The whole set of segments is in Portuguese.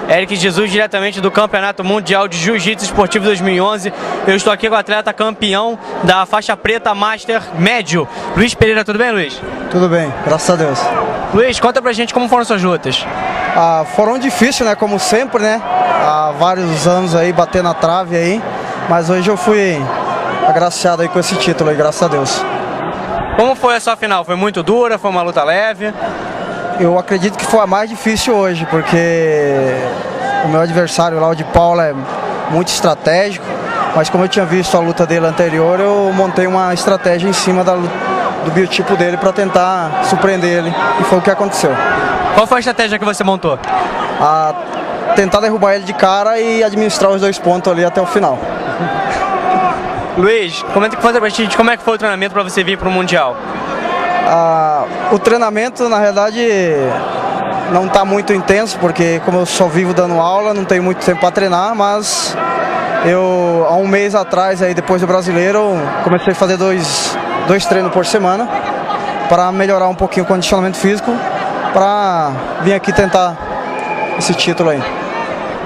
Eric Jesus, diretamente do Campeonato Mundial de Jiu-Jitsu Esportivo 2011. Eu estou aqui com o atleta campeão da faixa preta Master Médio, Luiz Pereira. Tudo bem, Luiz? Tudo bem, graças a Deus. Luiz, conta pra gente como foram suas lutas. Foram difíceis, né? Como sempre, né? Há vários anos aí, bater na trave aí. Mas hoje eu fui agraciado aí com esse título aí, graças a Deus. Como foi a sua final? Foi muito dura? Foi uma luta leve? Eu acredito que foi a mais difícil hoje, porque o meu adversário lá, o de Paula, é muito estratégico. Mas como eu tinha visto a luta dele anterior, eu montei uma estratégia em cima do biotipo dele para tentar surpreender ele. E foi o que aconteceu. Qual foi a estratégia que você montou? Tentar derrubar ele de cara e administrar os 2 pontos ali até o final. Luiz, comenta pra gente como é que foi o treinamento para você vir para o Mundial. O treinamento, na realidade, não está muito intenso, porque como eu só vivo dando aula, não tenho muito tempo para treinar, mas eu, há um mês atrás, aí, depois do Brasileiro, comecei a fazer dois treinos por semana, para melhorar um pouquinho o condicionamento físico, para vir aqui tentar esse título aí.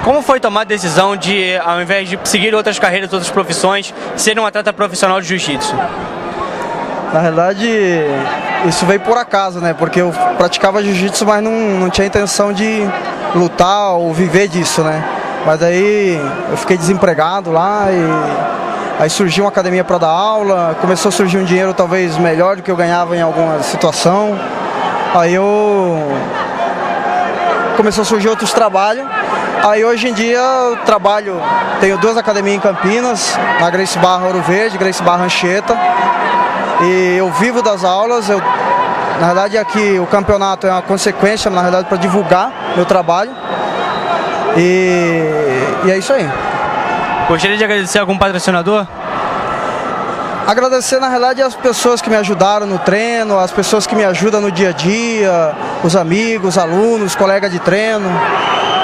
Como foi tomar a decisão de, ao invés de seguir outras carreiras, outras profissões, ser um atleta profissional de jiu-jitsu? Na realidade, isso veio por acaso, né? Porque eu praticava jiu-jitsu, mas não tinha intenção de lutar ou viver disso, né? Mas aí eu fiquei desempregado lá e aí surgiu uma academia para dar aula, começou a surgir um dinheiro talvez melhor do que eu ganhava em alguma situação. Aí começou a surgir outros trabalhos. Aí hoje em dia eu trabalho, tenho 2 academias em Campinas, na Gracie Barra Ouro Verde, Gracie Barra Anchieta. E eu vivo das aulas, na verdade aqui o campeonato é uma consequência, na verdade, para divulgar meu trabalho. E é isso aí. Gostaria de agradecer algum patrocinador? Agradecer, na realidade, as pessoas que me ajudaram no treino, as pessoas que me ajudam no dia a dia, os amigos, alunos, colegas de treino,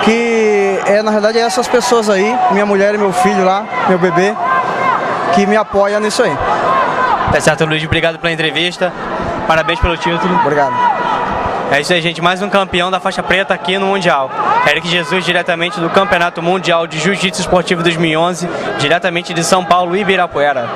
que na realidade, essas pessoas aí, minha mulher e meu filho lá, meu bebê, que me apoiam nisso aí. Tá certo, Luiz, obrigado pela entrevista, parabéns pelo título. Obrigado. É isso aí, gente, mais um campeão da faixa preta aqui no Mundial. Eric Jesus, diretamente do Campeonato Mundial de Jiu-Jitsu Esportivo 2011, diretamente de São Paulo, Ibirapuera.